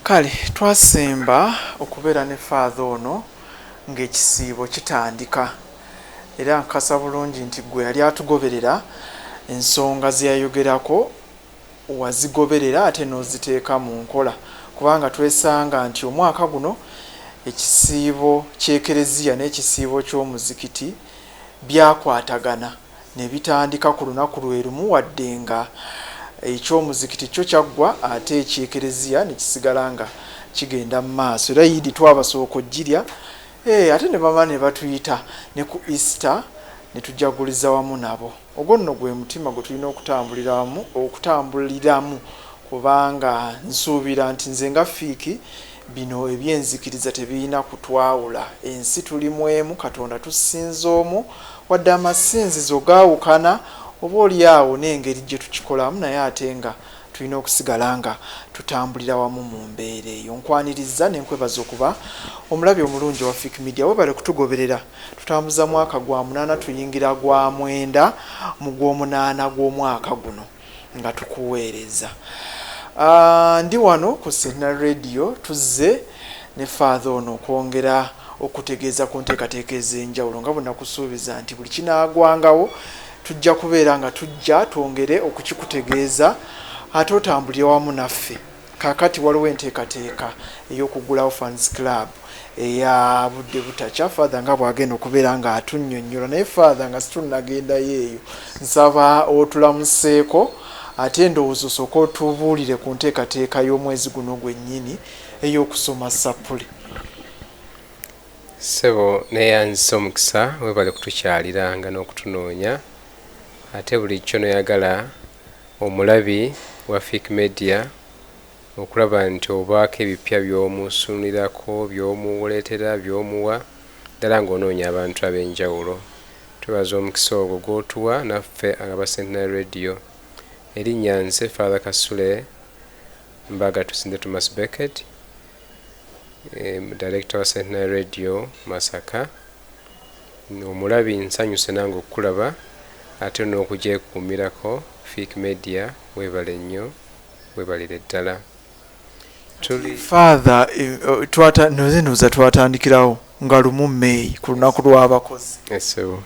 Kale twasemba okubeera ne father ono ng'ekisiibo kitandika era nkasa bulungi nti gwe yali atugoberera ensonga ze yayogerako wazigoberera ate n'oziteeka mu nkola kubanga twesanga nti omwaka guno ekisiibo ky'ekereziya n'ekisiibo ky'omuzikiti byakwatagana ne bitandika ku lunaku lwe lumu wadde nga eky'omuzikiti kyo kyaggwa ate eky'ekereziya ne kisigala nga kigenda mu maaso era yidi twabasooka oggirya ate ne baba ne batuyita ne ku Easter ne tujaguliza wamu nabo. Ogwo nno gwe mutima gwe tulina okutambuliramu kubanga nsuubira nti nze nga Fiiki bino ebyenzikiriza tebirina kutwawula. Ensi tulimu emu, Katonda tusinza omu, wadde amasinzizo gaawukana oba oliawo n'engeri gye tukikolamu naye ate nga tulina okusigala nga tutambulira wamu mu mbeera eyo. Nkwaniriza n'enkwebaza okuba omulabi omulungi wa Fiiki Media. Webale kutugoberera, tutambuza mwaka gwa 8 tuyingira gwa 9 mu gw'omunaana gw'omwaka guno nga tukuweereza. Ndi wano ku Centenary Radio tuzze ne father ono okwongera okutegeeza ku nteekateeka ez'enjawulo nga bwe nakusuubiza nti buli kinaagwangawo tujja kubeera nga tujja twongere okukikutegeeza ate otambulire wamu naffe. Kaakati waliwo enteekateeka ey'okugula Orphans Club eya budde butakya father nga bw'agenda okubeera nga atunnyonnyola naye father nga situnagendayo eyo nsaba otulamuseeko ate ndowooza osooka otubuulire ku nteekateeka y'omwezi guno gwennyini ey'okusoma sapule. Ssebo neeyanzisa omukisa webale kutukyaliranga n'okutunoonya ate bulijjo noyagala omulabi wa Fiiki Media okulaba nti obaako ebipya by'omusunirako by'omuwoletera by'omuwa ddala ng'onoonya abantu ab'enjawulo. Twebaza omukisa ogwo gw'otuwa naffe aba Centenary Radio. Erinnya nze Father Kasule Mbaga Tusinde Thomas Beckett, Director wa Centenary Radio Masaka. Omulabi nsanyuse nange okukulaba ate n'okugyekuumirako Fiiki Media. Webale nnyo, webalire ddala. Father noza twatandikirawo nga lumu May ku lunaku lw'abakozi. Eso.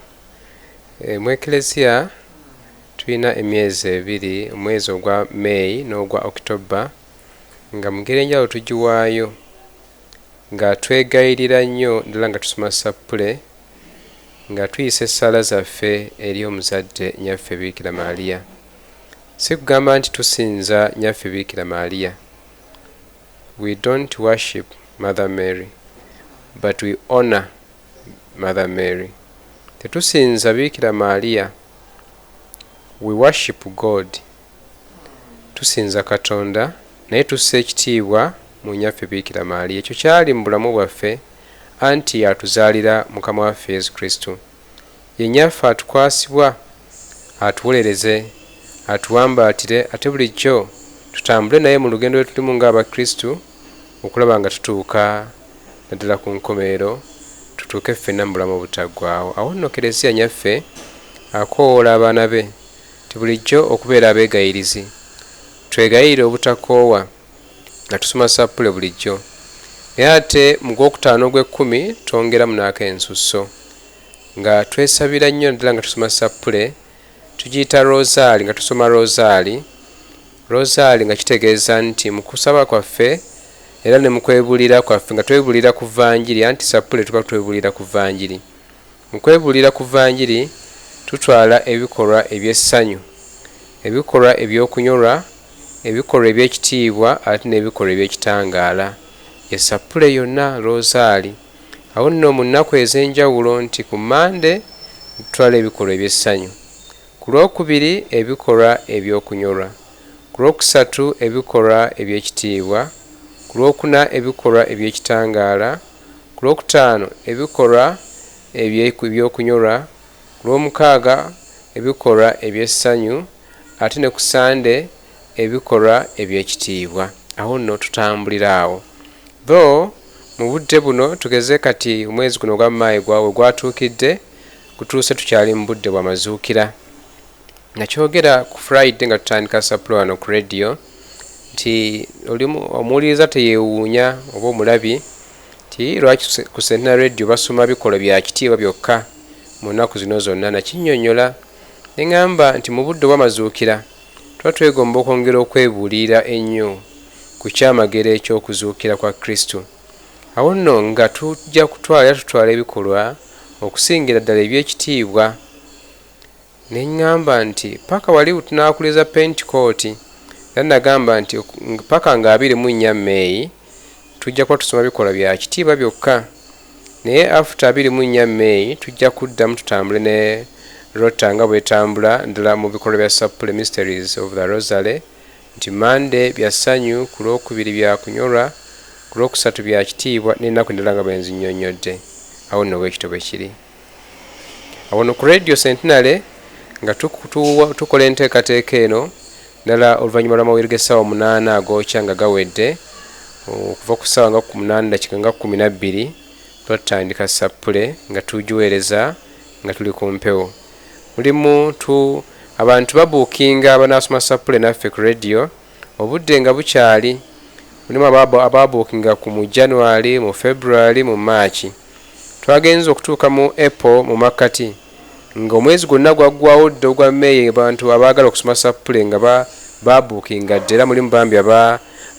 Mu Eklezia tulina emyezi ebiri, omwezi ogwa May n'ogwa October nga mu ngeri enjawulo tugiwaayo nga twegayirira nnyo ddala nga tusoma sapule nga tuyisa essaala zaffe eri omuzadde nnyaffe Biikira Maaliya. Si kugamba nti tusinza nnyaffe Biikira Maaliya. We don't worship Mother Mary, but we honor Mother Mary. Tetusinza Biikira Maaliya. We worship God. Tusinza Katonda naye tussa ekitiibwa mu nnyaffe Biikira Maaliya. Ekyo kyali mu bulamu bwaffe anti yatuzaalira Mukama waffe Yesu Kristo. Ye nnyaffe atukwasibwa, atuwolereze, atuwambaatire ate bulijjo tutambule naye mu lugendo lwe tulimu ng'Abakristu okulaba nga tutuuka naddala ku nkomerero, tutuuke ffenna mu bulamu obutaggwaawo. Awo nno Eklezia nyaffe akoowoola abaana be ti bulijjo okubeera abeegayirizi. Twegayirire obutakoowa nga tusoma sapule bulijjo. Naye ate mu gwokutaano ogw'ekkumi twongeramu n'ak'ensusso nga twesabira nnyo naddala nga tusoma sapule. Tugiyita rosaali nga tusoma rosaali nga kitegeeza nti mu kusaba kwaffe era ne mu kwebulira kwaffe nga twebulira ku Vanjiri, anti sapule tuba twebulira ku Vanjiri. Mu kwebulira ku Vanjiri tutwala ebikolwa eby'essanyu, ebikolwa eby'okunyolwa, ebikolwa eby'ekitiibwa ate n'ebikolwa eby'ekitangaala. Ye sapule yonna rosaali. Awo nno mu nnaku ez'enjawulo nti ku Mande tutwala ebikolwa eby'essanyu, ku Lwokubiri ebikolwa eby'okunyolwa, ku Lwokusatu ebikolwa eby'ekitiibwa, ku Lwokuna ebikolwa eby'ekitangaala, ku Lwokutaano ebikolwa eby'okunyolwa, ku Lwomukaaga ebikolwa eby'essanyu ate ne ku Sande ebikolwa eby'ekitiibwa. Awo nno tutambulira awo. Though mu budde buno tugeze kati omwezi guno ogwa May gwawe gwatuukidde kutuuse tukyali mu budde bwa mazuukira. Nakyogera ku Friday nga tutandika sapule wano ku radio nti omuwuliriza teyeewuunya oba omulabi ti lwaki ku Centenary Radio basoma bikolwa bya kitiibwa byokka mu nnaku zino zonna. Nakinnyonnyola ne ŋŋamba nti mu budde obw'amazuukira tuba twegomba okwongera okwebuulira ennyo ku kyamagero eky'okuzuukira kwa Kristo. Awo nno nga tujja tutwala ebikolwa okusingira ddala eby'ekitiibwa. Ne ŋŋamba nti paka wali tunaakuleza Pentecost era nagamba nti paka nga 24 May tujja kuba tusoma bikolwa bya kitiibwa byokka, naye after 24 May tujja kuddamu tutambule ne Rota nga bwetambula ddala mu bikolwa bya Sapule Mysteries of the Rosary, nti Monday bya ssanyu, ku Lwokubiri bya kunyolwa, ku Lwokusatu bya kitiibwa n'ennaku endala nga bwe nzinnyonnyodde. Awo nno bwekityo bwe kiri. Awo no ku Radio Centenary nga tukola enteekateeka eno ddala oluvannyuma lw'amawulire g'essaawa 8 agookya nga gawedde, okuva ku ssaawa nga 8 nga 12 twatandika Sapule nga tugiweereza nga tuli ku mpewo. Mulimu abantu babuukinga abanaasoma Sapule naffe ku radio obudde nga bukyali. Mulimu ababuukinga mu January, mu February, mu March. Twagenza okutuuka mu April mu makkati nga omwezi gwonna gwaggwawo dde ogwa May abantu abaagala okusoma Sapule nga babuukinga dde. Era mulimu bambi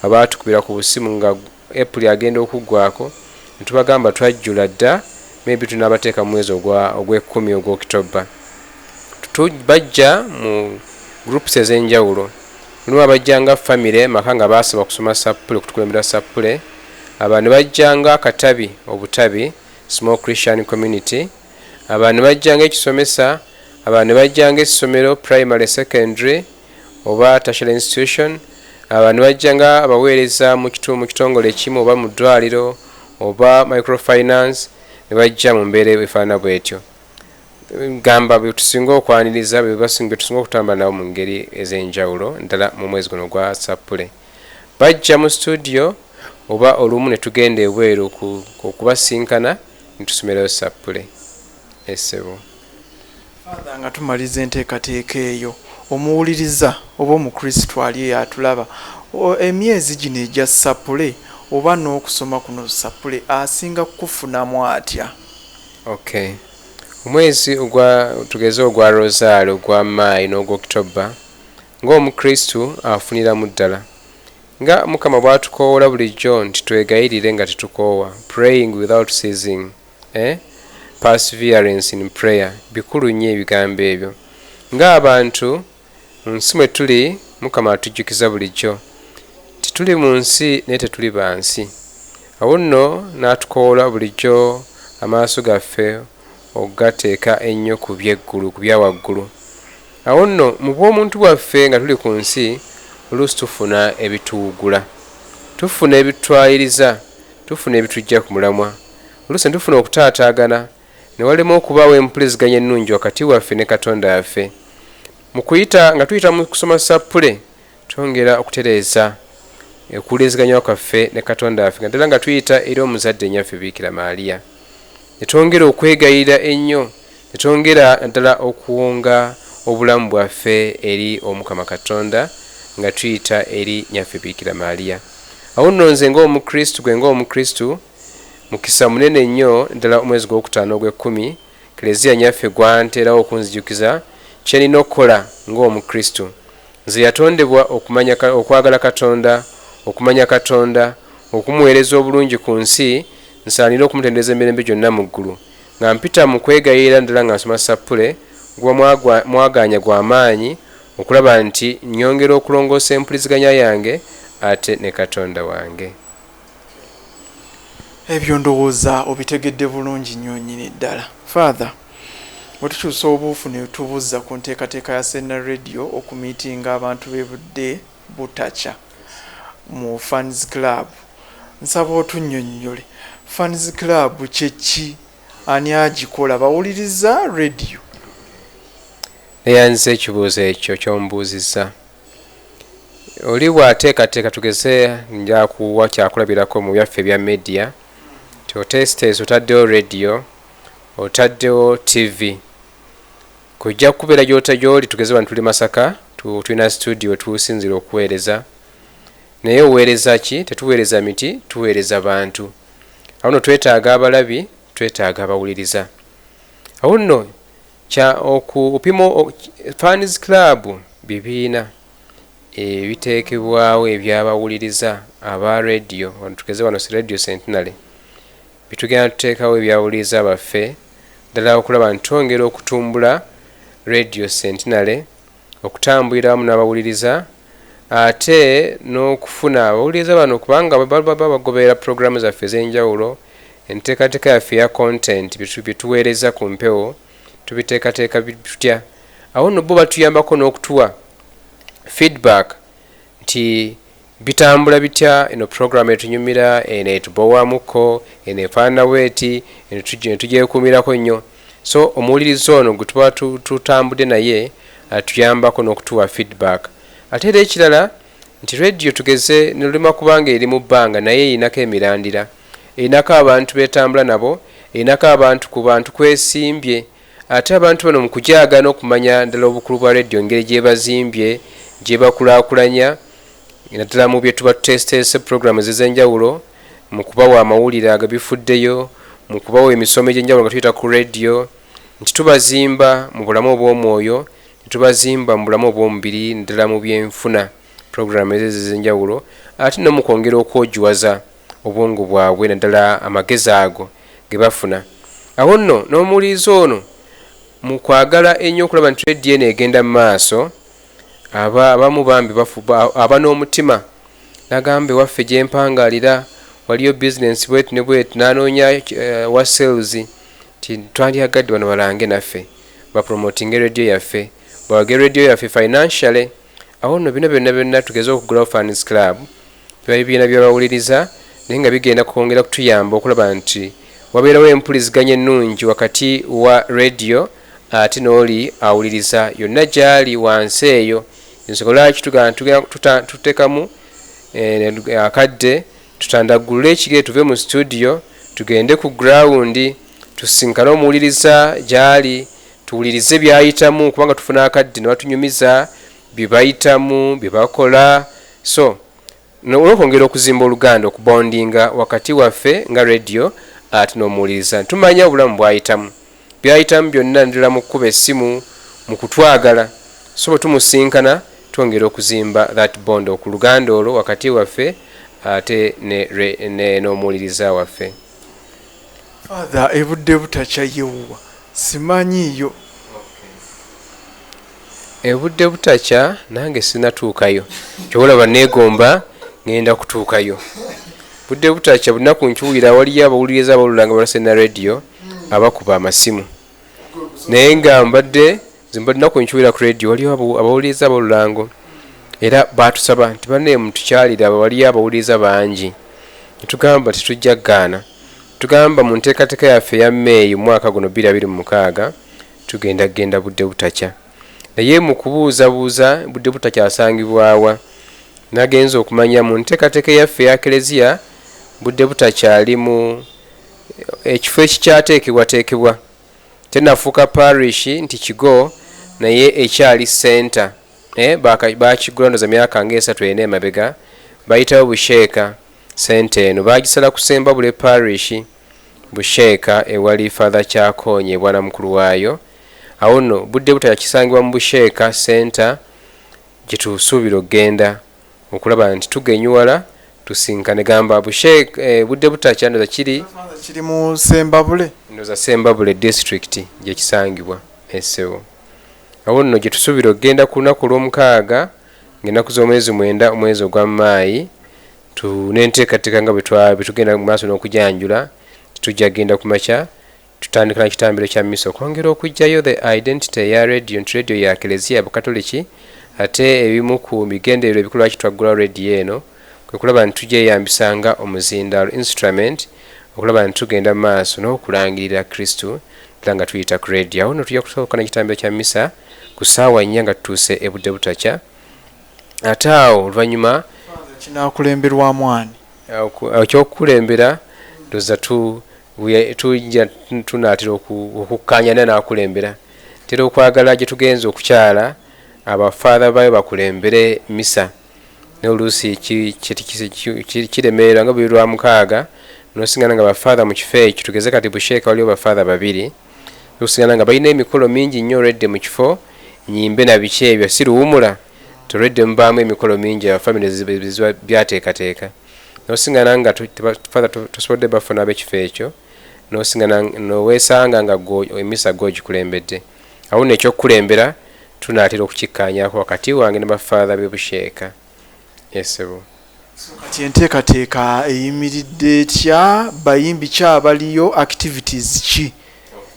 abaatukubira ku busimu nga April agenda okuggwako, ne tubagamba twajjula dda, maybe tunaabateeka mu mwezi ogw'ekumi ogwa October. Bajja mu groups ez'enjawulo. Mulimu abajjanga family maka nga baasaba okusoma Sapule, okutukulembera Sapule. Abantu bajjanga akatabi, obutabi, small Christian community. Abantu bajjanga ekisomesa, abantu bajjanga essomero primary, secondary oba tertiary institution. Abantu bajjanga abaweereza mu kitongole ekimu oba mu ddwaliro oba microfinance, ne bajja mu mbeera efaana bwetyo. Gamba bwe tusinga okwaniriza, bwe tusinga okutambula nabo mu ngeri ez'enjawulo ddala mu mwezi guno gwa Sapule. Bajja mu studio oba olumu ne tugenda ebweru okubasinkana ne tusomerayo Sapule. Essebo. Father, nga tumaliza enteekateeka eyo, omuwuliriza oba omukristo ali atulaba, emyezi gino egya Sapule oba n'okusoma kuno Sapule asinga kufunamu atya? Okay. Omwezi tugeze ogwa Rosary, ogwa May n'ogwa October, ng'omukristo afuniramu ddala. Nga Mukama bw'atukoola bulijjo nti twegayirire nga tetukoowa, praying without ceasing, perseverance in prayer. Bikulu nnyo ebigambo ebyo. Ng'abantu mu nsi mwe tuli, Mukama atujjukiza bulijjo tituli mu nsi naye tetuli ba nsi. Awo nno n'atukoola bulijjo amaaso gaffe okugateeka ennyo ku by'eggulu, ku bya waggulu. Awo nno mu bw'omuntu bwaffe nga tuli ku nsi, oluusi tufuna ebituwugula, tufuna ebitwayiriza, tufuna ebitujja ku mulamwa, oluusi tufuna okutaataagana, ne walema okubaawo empuliziganya ennungi wakati waffe ne Katonda waffe. Nga tuyita mu kusoma Sapule twongera okutereeza okuwuliziganya kwaffe ne Katonda waffe, nga ddala nga tuyita eri omuzadde nnyaffe Biikira Maaliya. Ne twongera okwegayirira ennyo, ne twongera ddala okuwonga obulamu bwaffe eri Omukama Katonda nga tuyita eri nnyaffe Biikira Maaliya. Awo nno nze ng'omukristu mukisa munene nnyo ddala omwezi gw'okutaano ogw'ekkumi Eklezia nnyaffe gwanteerawo okunzijukiza kye nina okukola ng'omukristu. Nze yatondebwa okwagala Katonda, okumanya Katonda, okumuweereza obulungi ku nsi, nsaanira okumutendereza emirembe gyonna mu ggulu. Nga mpita mu kwegayirira ddala nga nsoma Sapule gwa mwaganya gwa maanyi okulaba nti nnyongera okulongoosa empuliziganya yange ate ne Katonda wange. Ebyo ndowooza obitegedde bulungi nnyo nnyini ddala. Father, bwe tukyusa obuufu ne tubuuza ku nteekateeka ya Centenary Radio okumiitinga abantu b'ebudde butakya mu Fans Club, nsaba otunnyonnyole Fans Club kye ki, ani agikola, bawuliriza radio? Neyanze ekibuuzo ekyo ky'ombuuzizza. Oli bw'ateekateeka tugeze nja kuwa kyakulabirako mu byaffe bya media, otestes otaddewo radio, otaddewo TV. Kujja kubeera gy'oli tugeze wano tuli Masaka, tulina studio tusinzira okuweereza. naye oweereza ki? Tetuweereza miti, tuweereza bantu. Awo nno twetaaga abalabi, twetaaga abawuliriza. Awo nno upimo Fans Club bibiina ebiteekebwawo ebyabawuliriza aba radio, tugeze wano si Radio Centenary, bitugenda tuteekawo ebyawuliriza baffe ddala okulaba nti twongera okutumbula Radio Centenary, okutambulira wamu n'abawuliriza, ate n'okufuna abawuliriza bano kubanga baba bagoberera programu zaffe ez'enjawulo, enteekateeka yaffe ya content byetuweereza ku mpewo tubiteekateeka tutya. Awo nno bo batuyambako n'okutuwa feedback nti bitambula bitya, eno program etunyumira, eno etubowamuko, eno efaana bweti, eno tugyekuumirako nnyo. So omuwuliriza ono gwe tuba tutambudde naye atuyambako n'okutuwa feedback. Ate era ekirala nti radio tugeze nolima kubanga eri mu bbanga naye erinako emirandira, erinako abantu betambula nabo, erinako abantu ku bantu kwesimbye. Ate abantu bano mu kujaagana okumanya ddala obukulu bwa radio engeri gye bazimbye, gye bakulaakulanya, naddala mu bye tuba tutesiteese programu ez'enjawulo, mu kubawa amawulire agabifuddeyo, mu kubawa emisomo egy'enjawulo nga tuyita ku radio, nti tubazimba mu bulamu obw'omwoyo, tubazimba mu bulamu obw'omubiri, naddala mu byenfuna programu ez'enjawulo, ate no mu kwongera okwojuwaza obwongo bwabwe naddala amagezi ago ge bafuna. Awo nno n'omuwuliriza ono mu kwagala ennyo okulaba nti radio eno egenda mu maaso, abamu bambi aba n'omutima nagambe waffe gye mpangaalira waliyo business bwetu ne bwetu, n'anoonya wa sales nti twandyagadde bano balange naffe bapromoting radio yaffe, bawage radio yaffe financially. Awo nno bino byonna tugeze okugulawo Fans Club, ebibiina by'abawuliriza, naye nga bigenda kwongera kutuyamba okulaba nti wabeerawo empuliziganya ennungi wakati wa radio ate n'oli awuliriza yonna gy'ali wansi eyo. Ensonga lwaki tuteekamu akadde tutandagulule ekigere tuve mu studio tugende ku ground tusinkane omuwuliriza gy'ali tuwulirize byayitamu, kubanga tufuna akadde ne batunyumiza bye bayitamu bye bakola. So olw'okwongera okuzimba oluganda okubondinga wakati waffe nga radio ate n'omuwuliriza, tumanya obulamu bwayitamu, byayitamu byonna ndira mu kkuba essimu mu kutwagala. So bwe tumusinkana twongera okuzimba that bond ku luganda olwo wakati waffe ate n'omuwuliriza waffe. Father, ebudde butakya yewuwa simanyiyo. Ebudde butakya nange sinatuukayo, kyolaba neegomba ngenda kutuukayo. Budde butakya bunaku nkiwulira waliyo abawuliriza abalulanga balase na radio abakuba amasimu, naye nga mbadde naku nkiwulira ku radio waliyo abawuliriza abalulango era batusaba nti banne mutukyalira waliyo abawuliriza bangi. Netugamba tetujja gaana, tugamba mu nteekateeka yaffe ya May mwaka guno 2026 tugenda budde butakya. Naye mu kubuuzabuuza budde butakya asangibwawa, nagenza okumanya mu nteekateeka yaffe ya Eklezia budde butakyali mu ekifo ekikyateekebwateekebwa. Tenafuuka parish nti kigo naye ekyali center. Bakigula ndoza myaka ng'esatu ena emabega, bayitawo Busheeka sente eno bagisala kusemba bule parish Busheeka ewali Father Kyakonye bwana mukulu waayo. Awo nno budde butakya kisangibwa mu Busheeka center gye tusuubira okgenda okulaba nti tugenyuwala tusinkane. Gamba Busheeka budde butakya ndoza kiri mu Sembabule, ndoza Sembabule district gye kisangibwa Essewo. Awo nno gye tusuubira okgenda ku lunaku olw'omukaaga ng'ennaku z'omwezi 9 omwezi ogwa Maayi, n'enteekateeka nga bwe tugenda mu maaso n'okujanjula. Tujja genda ku makya tutandika na kitambiro kya misa okwongera okugjayo the identity ya radio nti radio ya Eklezia Abakatoliki, ate ebimu ku bigendererwa ebikulu lwaki twaggulawo radio eno kwe kulaba nti tugyeyambisanga omuzindaalo instrument okulaba nti tugenda mu maaso n'okulangirira Kristo era nga tuyita ku radio. Awo nno tujja kusooka n'ekitambiro kya misa ku ssaawa 4 nga tutuuse ebudde butakya. Ate awo oluvannyuma kinaakulemberwamu ani? Ekyokukulembera ndoza tujja tunaatera okukkaanyana n'akulembera. Tera okwagala gye tugenza okukyala abafaatha bayo bakulembere misa. n'oluusi kiremerera nga buli lwa mukaaga nosingana nga bafaatha mu kifo ekyo tugeze kati busheeka waliwo bafaatha babiri nosingana nga balina emikolo mingi nnyo olwedde mu kifo nyimbe na biki ebyo si luwumula tolwedde mubaamu emikolo mingi abafamire byateekateeka nosingana nga faatha tosobodde bafuna ab'ekifo ekyo nosingana noweesanga nga emisa gwogikulembedde awo nekyokukulembera tunaatera okukikkaanyaako wakati wange ne bafaatha b'ebusheeka yesebo kati enteekateeka eyimiridde etya bayimbi ki abaliyo activities ki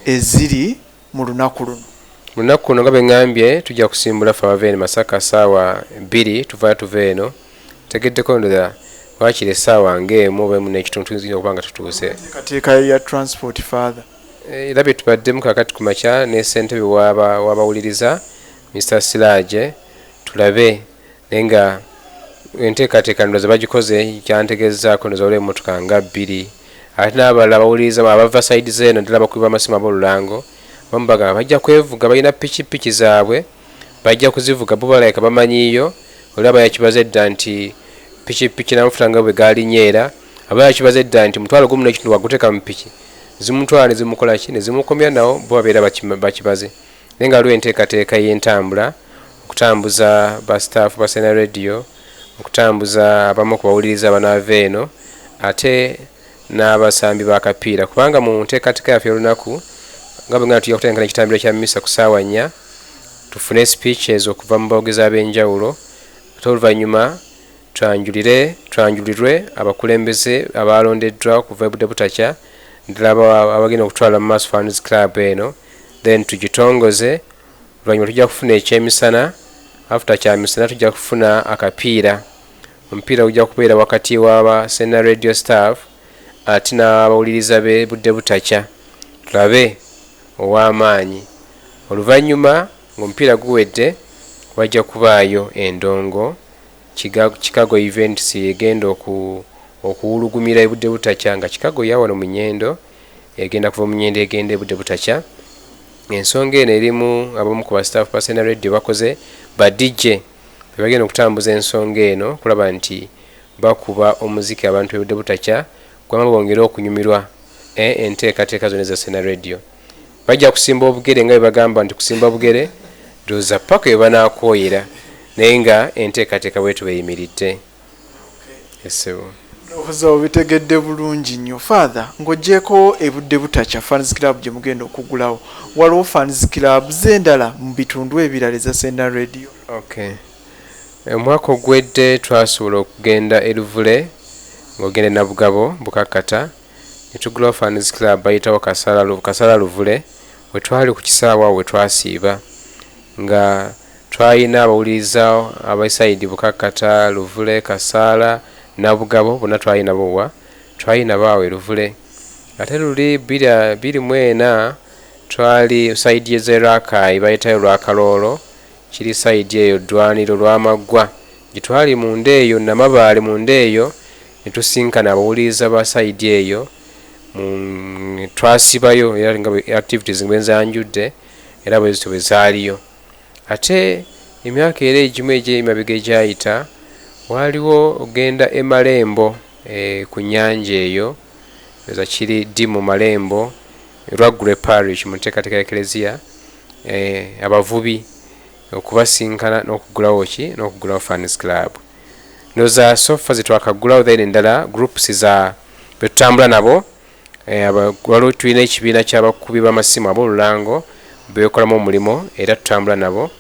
eziri mu lunaku luno nga beŋŋambye tujja kusimbula fe abava eno Masaka saawa 2 tuva eno tegeddeko ndoza wakiri essaawa ng'emu oba emu n'ekitundu tuyinza okuba nga tutuuse enteekateeka ya transport father era bye tubaddemu kakati ku makya ne ssentebe w'abawuliriza Mr. Siraje tulabe naye nga enteekateeka ndoza bagikoze kyantegezaako ndoza waliwo emmotoka nga 2 ate n'abalala bawuliriza abava sayidi zeeno ddala bakubiba amasimu ab'olulango bamubagamba bajja kwevuga balina pikipiki zaabwe bajja kuzivuga bo balayika bamanyiiyo olaba yakibaza edda nti pikipiki n'amafuta nga bwe galinyeera aba yakibaza edda nti mutwalo gumu n'ekitundu waguteeka mu piki zimutwala ne zimukola ki ne zimukomya nawo bo babeera bakibaze naye nga waliwo enteekateeka y'entambula okutambuza bastaafu ba Sena Radio okutambuza abamu ku bawuliriza abanaava eno ate n'abasambi b'akapiira kubanga mu nteekateeka yaffe olunaku nga bwe nga tujja kutenkana ekitambiro kya misa ku ssaawa 4 tufune speeches okuva mu bawogezi ab'enjawulo ate oluvannyuma twanjulirwe abakulembeze abalondeddwa okuva ebudde butakya ddala abagenda okutwala mu maaso Fans Club eno then tugitongoze oluvannyuma tujja kufuna ekyemisana after kyamisana tujja kufuna akapiira omupiira gujja kubeera wakati w'aba Sena Radio staff ate n'abawuliriza be budde butakya tulabe ow'amaanyi oluvannyuma ng'omupiira guwedde wajja kubaayo endongo Chicago Events egenda okuwulugumira ebudde butakya nga Chicago yawano mu Nnyendo egenda kuva mu Nnyendo egenda ebudde butakya ensonga eno erimu abamu ku bastaafu ba Sena Radio bakoze ba DJ bagenda okutambuza ensonga eno kulaba nti bakuba omuziki abantu ebudde butakya kwama bongera okunyumirwa enteekateeka zonna za Sena Radio bajja kusimba obugere nga bwe bagamba nti kusimba bugere ndowooza paka bwe banaakoyera naye nga enteekateeka bwetu beyimiridde esebo oza obitegedde bulungi nnyo father ng'oggyeko ebudde butakya Fans Club gye mugenda okugulawo waliwo Fans Club z'endala mu bitundu ebirala eza Sena Radio omwaka ogwedde twasobola okugenda eruvule ng'ogenda Nabugabo Bukakkata ne tugulawo Fans Club bayitawo Kasala Luvule we twali ku kisaawa we twasiiba nga twalina abawuliriza abasaidi Bukakkata Luvule Kasala Nabugabo bonna twalina bowa twalina baawe Luvule ate luli 24 twali saidi ez'Erakai bayitayo Lwakaloolo kiri saidi eyo ddwaniro lw'amaggwa gye twali munda eyo Namabaale munda eyo ne tusinkana abawuliriza ba saidi eyo twasibayo era nga activities bwe nzanjudde era bwe zito bwe zaaliyo ate emyaka era egimu egy'emabega egyayita waliwo ogenda Malembo ku nnyanja eyo eza kiri ddi mu Malembo Rwaggule Parish mu nteekateeka ya Eklezia abavubi okubasinkana n'okugulawo n'okugulawo Fans Club noza sofa zetwakagulawo then endala groups za betutambula nabo waliwo tulina ekibiina ky'abakubi b'amasimu ab'olulango beekolamu omulimo era tutambula nabo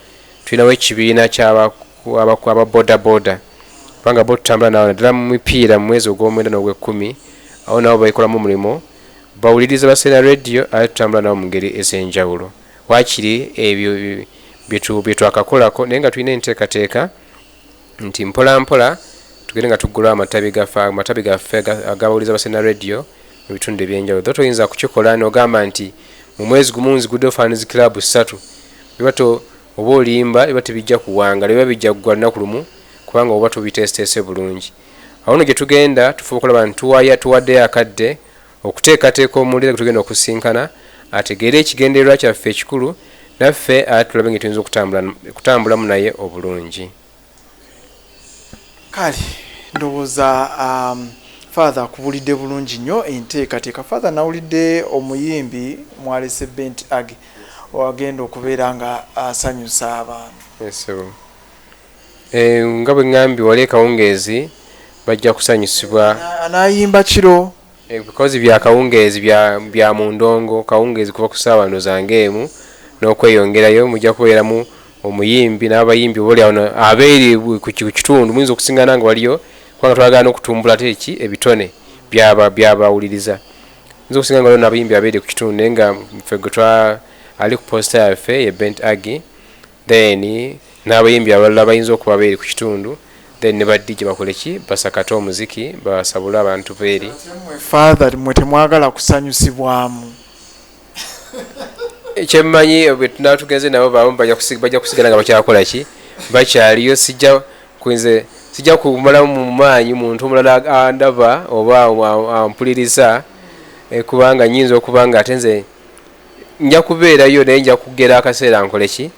tulinawo ekibiina ky'ababodaboda kubanga bo tutambula nabo naddala mu mipiira mu mwezi ogw'omwenda n'ogw'ekkumi awo nabo beekolamu omulimo bawuliriza ba Sena Radio ate tutambula nabo mu ngeri ez'enjawulo waakiri ebyo bye twakakolako naye nga tulina enteekateeka nti mpola mpola tugende nga tuggulawo amatabi gaffe agabawuliriza ba Sena Radio mu bitundu ebyenjawulo ddo toyinza kukikola n'ogamba nti mu mwezi gumu nziguddewo Fans Club 3 bibato oba olimba biba tebijja kuwangala biba bijja kugwa lunaku lumu kubanga oba tubiteesiteese bulungi awo nno gye tugenda tufuba okulaba nti tuwaddeyo akadde okuteekateeka omuwuliriza gwe tugenda okusinkana ategeere ekigendererwa kyaffe ekikulu naffe ate tulabe nga tuyinza okutambulamu naye obulungi kale ndowooza father akubulidde bulungi nnyo enteekateeka. Father nawulidde omuyimbi mwalese Bent Agi wagenda okubeera nga asanyusa abantu. Nga bwe ŋŋambye wali kawungeezi bajja kusanyusibwa. Anayimba kiro because bya kawungeezi bya mu ndongo, kawungeezi kuva ku ssaawa zange emu n'okweyongerayo mujja kubeeramu omuyimbi n'abayimbi boli abeeri ku kitundu muyinza okusingana nga waliyo kubanga twagala n'okutumbula teeki ebitone byabawuliriza. Muyinza okusinga nga waliyo n'abayimbi abeeri ku kitundu naye nga ffe gwe ali ku posita yaffe ye Bent Agi, then n'abayimbi abalala bayinza okuba beeri ku kitundu, then ne badijje bakole ki basakate omuziki basabule abantu beeri. Father mwe temwagala kusanyusibwamu. Kyemmanyi bwe tunaatugeze nabo bamu bajja kusigala nga bakyakola ki bakyaliyo. Sijja kumalamu mu maanyi muntu omulala andaba oba ampuliriza kubanga nnyinza okuba nga ate nze nja kubeerayo naye nja kugera akaseera nkole ki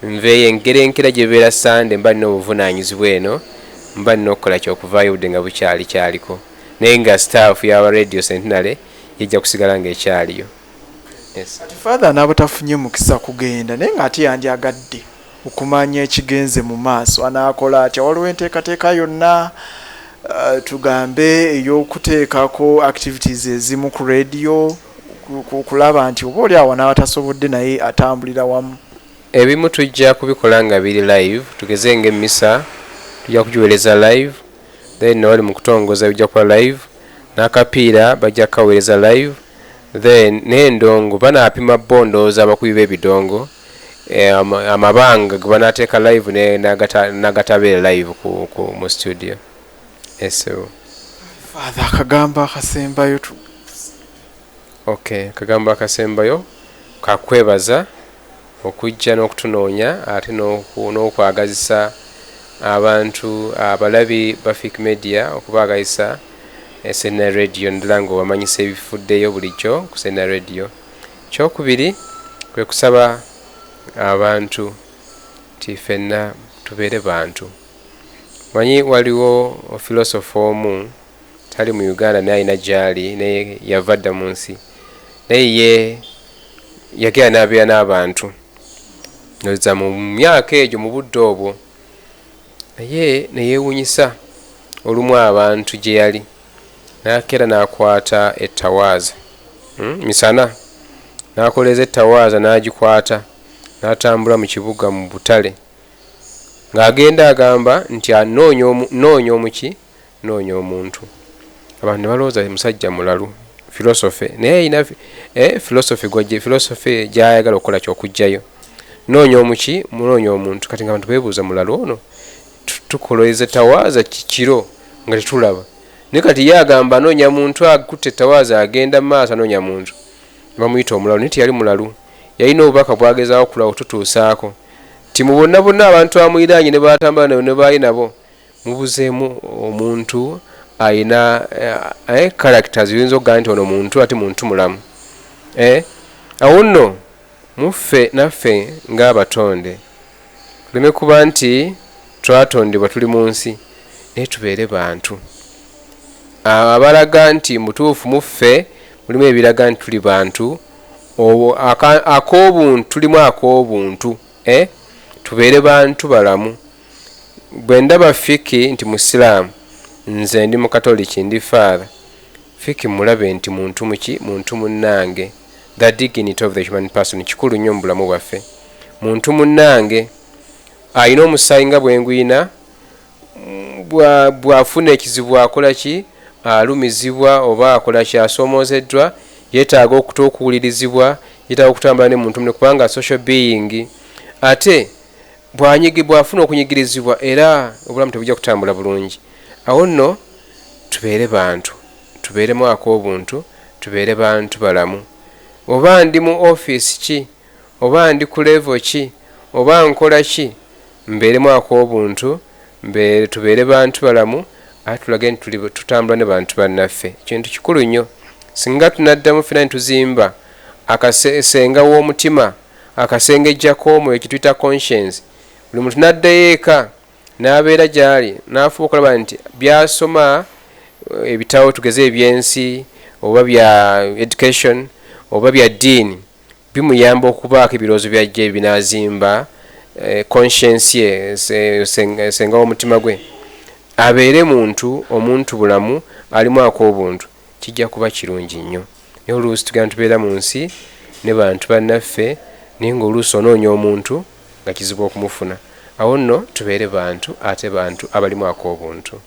nveeyo engerenkera gye beera Sande mba nina obuvunaanyizibwa eno mba nina okukola kyokuvaayo budde nga kyaliko naye nga staff y'aba Radio Centenary yejja kusigala ng'ekyaliyo. Ati Father n'abatafunye mukisa kugenda naye ng'ate yandyagadde okumanya ekigenze mu maaso anaakola atya. Waliwo enteekateeka yonna tugambe ey'okuteekako activities ezimu ku radio kulaba nti oba oli awo n'abatasobodde naye atambulira wamu. Ebimu tujja kubikola nga biri live, tugeze ng'emmisa tujja kugiweereza live, then wali mu kutongoza bijja kuba live, n'akapiira bajja kukaweereza live, then n'endongo banaapima bondooza abakubi b'ebidongo amabanga ge banaateeka live n'agatabeera live mu studio. Father akagamba akasembayo kagambo akasembayo kakwebaza okujja n'okutunoonya ate n'okwagazisa abantu abalabi ba Fic Media okubaagazisa Centenary Radio ndala ng'obamanyisa ebifuddeyo bulijjo ku Centenary Radio. Kyokubiri kwe kusaba abantu ti ffenna tubeere bantu. Manyi waliwo filosofa omu tali mu Uganda naye alina gy'ali naye yava dda mu nsi naye ye yagera n'abeera n'abantu noza mu myaka egyo mu budde obwo naye neyeewuunyisa olumu abantu gye yali n'akera n'akwata ettawaaza misana n'akoleza ettawaaza n'agikwata n'atambula mu kibuga mu butale ng'agenda agamba nti noonya omuntu. Abantu ne balowooza musajja mulalu filosofe naye ayina filosofe gy'ayagala okukola ky'okugjayo. Noonya omuntu kati nga abantu beebuuza mulalu ono tukoleza ettawaaza kiro nga tetulaba naye kati ye agamba anoonya muntu akutte ettawaaza agenda mu maaso anoonya muntu bamuyita omulalu naye teyali mulalu yalina obubaka bwagezaawo kula otutuusaako ti mu bonna abantu amuyiraanye ne batambula nabo ne baali nabo mubuzeemu omuntu ayina characters yinza okugaa nti ono muntu ate muntu mulamu. Awo nno muffe naffe ng'abatonde tuleme kuba nti twatondebwa tuli mu nsi naye tubeere bantu abalaga nti mutuufu muffe mulimu ebiraga nti tuli bantu ak'obuntu tulimu ak'obuntu tubeere bantu balamu. Bwe ndaba Fiki nti musiraamu nze ndi mukatoliki ndi Father Fiki mulabe nti muntu munnange. The dignity of the human person kikulu nnyo mu bulamu bwaffe. Muntu munnange ayina omusaayi nga bwengwina bw'afuna ekizibu akola ki alumizibwa oba akola ki asoomozeddwa yeetaaga okuwulirizibwa yeetaaga okutambula ne muntu kubanga social being ate bw'afuna okunyigirizibwa era obulamu tebujja kutambula bulungi. Awo nno tubeere bantu tubeeremu ak'obuntu tubeere bantu balamu. Oba ndi mu office ki oba ndi ku level ki oba nkola ki mbeeremu ak'obuntu tubeere bantu balamu ate tulage nti tutambula ne bantu bannaffe. Kintu kikulu nnyo singa tunaddamu ffena ne tuzimba akasenga w'omutima akasengejjako omwoyo ekituyita conscience buli muntu n'addayo eka n'abeera gy'ali n'afuba okulaba nti by'asoma ebitabo tugeze ebyensi oba bya education oba bya ddiini bimuyamba okubaako ebirowoozo byajja binazimba conscience ye senga w'omutima gwe abeere omuntu bulamu alimu ak'obuntu kijja kuba kirungi nnyo. Naye oluusi tugenda tubeera mu nsi ne bantu bannaffe naye ng'oluusi onoonya omuntu nga kizibu okumufuna. Awo nno tubeere bantu ate bantu abalimu ak'obuntu.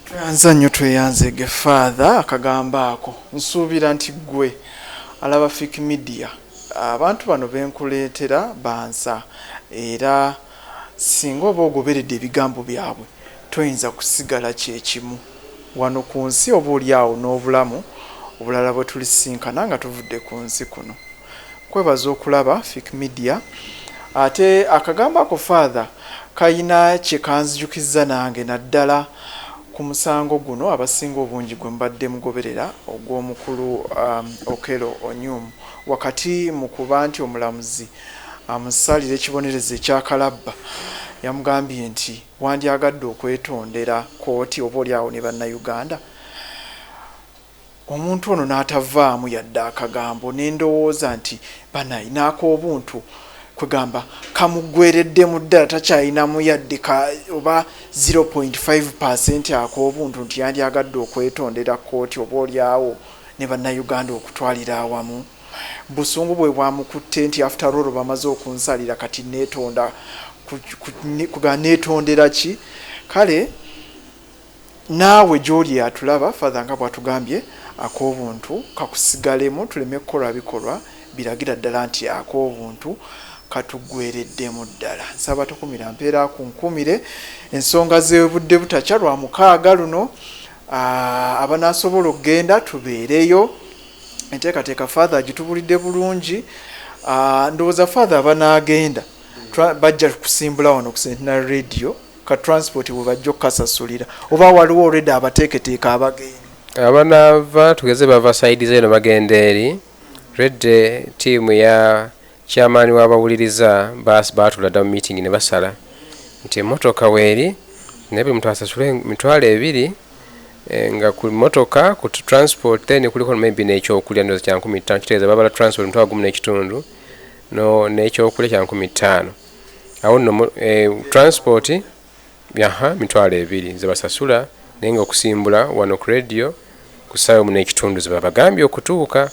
Tweyanza nnyo tweyanzege Father akagambo ako. Nsuubira nti ggwe alaba Fik Media abantu bano benkuleetera bansa era singa oba ogoberedde ebigambo byabwe toyinza kusigala kyekimu wano ku nsi oba oliawo n'obulamu obulala bwe tulisinkana nga tuvudde ku nsi kuno. Kwebaza okulaba Fik Media ate akagambo ako Father kayina kye kanzijukizza nange naddala ku musango guno abasinga obungi gwe mbadde mugoberera ogw'omukulu Okello Onyum wakati mu kuba nti omulamuzi amusalira ekibonerezo ekyakalabba yamugambye nti wandyagadde okwetondera kooti oba oliawo ne bannayuganda. Omuntu ono n'atavaamu yadde akagambo n'endowooza nti banayinaako obuntu kwegamba kamuggwereddemu ddala takyayinamu yadde oba 0.5% ak'obuntu nti yandyagadde okwetondera kooti oba oliawo ne bannayuganda okutwalira awamu. Busungu bwe bwamukutte nti after all bamaze okunsalira kati neetonda neetondera ki. Kale naawe gy'oli atulaba Father nga bw'atugambye ak'obuntu kakusigalemu tuleme kukola bikolwa biragira ddala nti ak'obuntu katuggwereddemu ddala. Nsaba tukumira mpeera ku nkumire ensonga z'obudde butakya lwa mukaaga luno abanaasobola okugenda tubeereyo. Enteekateeka Father agitubulidde bulungi. Ndowooza Father abanaagenda bajja kusimbula wano ku Centenary Radio ka transport bwe bajja okukasasulira oba waliwo already abateeketeeka abagenda abanava tugeze bava saidi zeno bagenda eri redde tiimu ya chairman w'abawuliriza baatula dda mu meeting ne basala nti emmotoka weeri naye buli muntu asasule emitwalo 2 nga ku motoka ku transport then kuliko maybe n'ekyokulya ndoza kya 15 kitegeeza babala transport mutwalo gumu n'ekitundu no n'ekyokulya kya 15 awo nno transport mitwalo 2 ze basasula naye nga okusimbula wano ku radio ku ssaawa mu n'ekitundu ze babagambye okutuuka.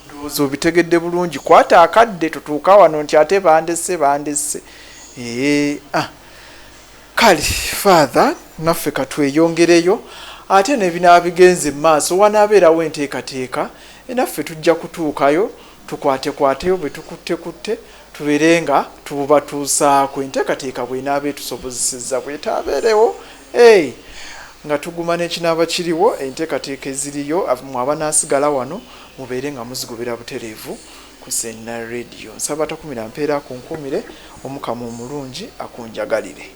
Ndowooza obitegedde bulungi kwata akadde tutuuka wano nti ate bandesse kale Father naffe katweyongereyo ate nebinaabigenze mu maaso wanaabeerawo enteekateeka naffe tujja kutuukayo tukwatekwateyo bwe tukutte tubeere nga tubatuusaako enteekateeka bw'enaaba etusobozesezza bwetaabeerewo nga tuguma n'ekinaaba kiriwo enteekateeka eziriyo abanaasigala wano mubeere nga muzigobera butereevu ku Centenary Radio. Nsaba takumira mpeera ku nkumire Omukama omulungi akunjagalire.